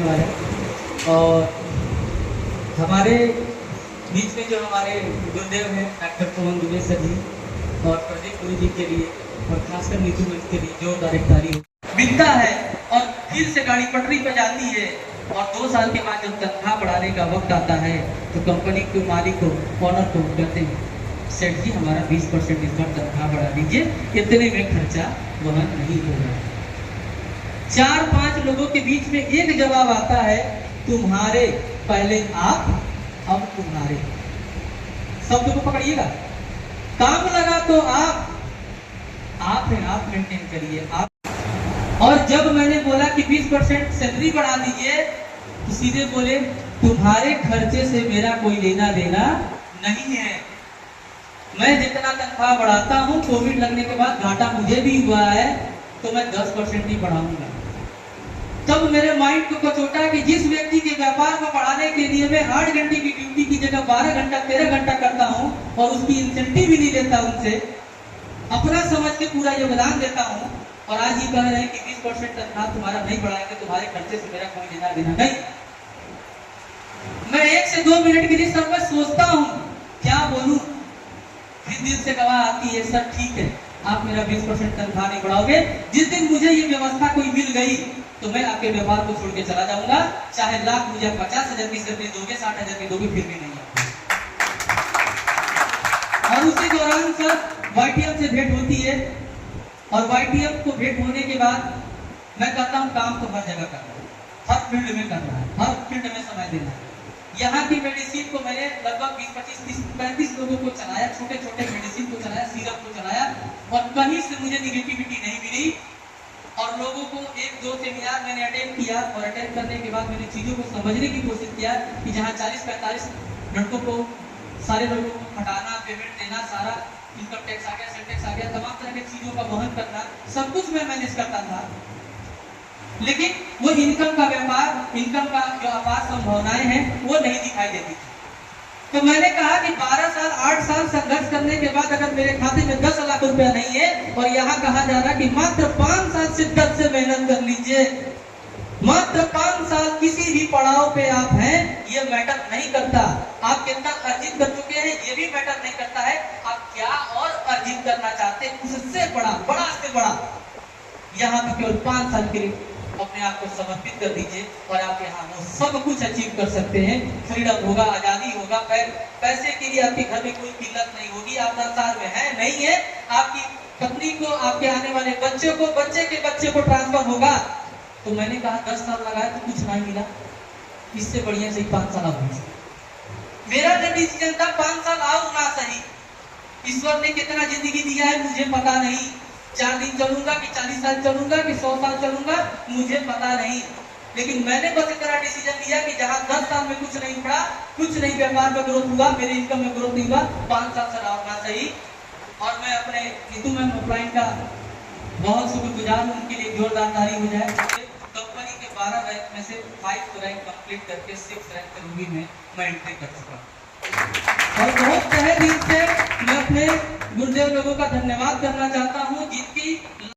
हुआ है। और हमारे बीच में जो हमारे गुरुदेव हैं डॉक्टर पवन दुबे सर जी और प्रदीप गुरु जी के लिए और खासकर नीतू मंच के लिए जोरदार एक तारीफ मिलता है। और फिर से गाड़ी पटरी पर जाती है और 2 साल के बाद जब तनख्वाह बढ़ाने का वक्त आता है तो कंपनी के मालिक को, ऑनर को कहते हैं सेठ जी हमारा 20% इस बार तनख्वाह बढ़ा दीजिए, इतने में खर्चा वहन नहीं होगा। 4-5 लोगों के बीच में एक जवाब आता है, तुम्हारे पहले आप अब तुम्हारे। शब्द को पकड़िएगा, काम लगा तो आप हैं, आप मेंटेन करिए आप। और जब मैंने बोला कि 20% सैलरी बढ़ा दीजिए तो सीधे बोले तुम्हारे खर्चे से मेरा कोई लेना देना नहीं है। मैं जितना तनख्वाह बढ़ाता हूं, कोविड लगने के बाद घाटा मुझे भी हुआ है तो मैं 10% ही बढ़ाऊंगा। तब मेरे माइंड को कचोटा कि जिस व्यक्ति के व्यापार को बढ़ाने के लिए मैं 8 घंटे की ड्यूटी की जगह 12 घंटा 13 घंटा करता हूं और उसकी इंसेंटिव भी नहीं लेता, उनसे अपना समझ के पूरा योगदान देता हूं, और आज ये कह रहे हैं कि 20% तनख्वाह तुम्हारा नहीं बढ़ाएंगे, तुम्हारे खर्चे से मेरा कोई लेना देना नहीं। मैं 1 से 2 मिनट के लिए सर मैं सोचता हूं क्या बोलूं, फिर दिल से गवाह आती है सर ठीक है आप मेरा 20% तनख्वाह नहीं बढ़ाओगे। जिस दिन मुझे ये व्यवस्था कोई मिल गई तो मैं आपके व्यापार को छोड़ के चला जाऊंगा, चाहे लाख मुझे 50,000 की सैलरी दोगे, 60,000 की दोगे, फिर भी नहीं। और उसी दौरान सर YTM से भेंट होती है और YTM को भेंट होने के बाद मैं कहता हूँ काम तो हर जगह करना है, हर फील्ड में करना है, हर फील्ड में समय देना है। यहाँ की मेडिसिन को मैंने लगभग 20, 25, 30, 35 लोगों को चलाया, छोटे छोटे मेडिसिन को चलाया, सिरप को चलाया, और कहीं से मुझे निगेटिविटी नहीं मिली। और लोगों को 1-2 सेमिनार मैंने अटेंड किया और अटेंड करने के बाद मैंने चीज़ों को समझने की कोशिश किया कि जहाँ 40-45 लड़कों को, सारे लोगों को हटाना, पेमेंट देना, सारा इनकम टैक्स आ गया, सेल टैक्स आ गया, तमाम तरह की चीज़ों का वहन करना, सब कुछ मैं मैनेज करता था। लेकिन वो इनकम का व्यापार, इनकम का जो अपार संभावनाएं हैं वो नहीं दिखाई देती थी। तो मैंने कहा कि 12 साल 8 साल संघर्ष करने के बाद अगर मेरे खाते में 10 लाख रुपया नहीं है और यहाँ कहा जा रहा कि मात्र 5 साल शिद्दत से मेहनत कर लीजिए, मात्र 5 साल किसी भी पड़ाव पे आप हैं, ये मैटर नहीं करता। आप कितना अर्जित कर चुके हैं ये भी मैटर नहीं करता है, आप क्या और अर्जित करना चाहते हैं उससे बड़ा से बड़ा यहाँ पर केवल 5 साल के लिए अपने आप को समर्पित कर दीजिए और आप यहाँ वो सब कुछ अचीव कर सकते हैं। फ्रीडम होगा, आजादी होगा, पैसे के लिए आपके घर में कोई किल्लत नहीं होगी, आप संसार में है नहीं है, आपकी पत्नी को, आपके आने वाले बच्चे को, बच्चे के बच्चे को ट्रांसफर होगा। तो मैंने कहा 10 साल लगाया तो कुछ नहीं मिला, इससे बढ़िया से 5 साल और मेरा जो डिसीजन था 5 साल आओ ना सही, ईश्वर ने कितना जिंदगी दिया है मुझे पता नहीं, 4 दिन चलूंगा कि 40 साल चलूंगा कि 100 साल चलूंगा मुझे पता नहीं, लेकिन मैंने बस इतना डिसीजन लिया कि जहां 10 साल में कुछ नहीं बढ़ा, कुछ नहीं व्यापार में ग्रोथ हुआ, मेरे इनकम में ग्रोथ नहीं हुआ, 5 साल से रहना सही। और मैं अपने नीतू मैम ऑफलाइन का बहुत शुक्रगुजार हूँ, उनके लिए जोरदार ताली हो जाए। कंपनी के 12 रैंक में से 5 रैंक कंप्लीट करके 6 रैंक के रूबी में मैं एंट्री कर चुका और बहुत तहे दिल से मैं अपने गुरुदेव लोगों का धन्यवाद करना चाहता हूँ जिनकी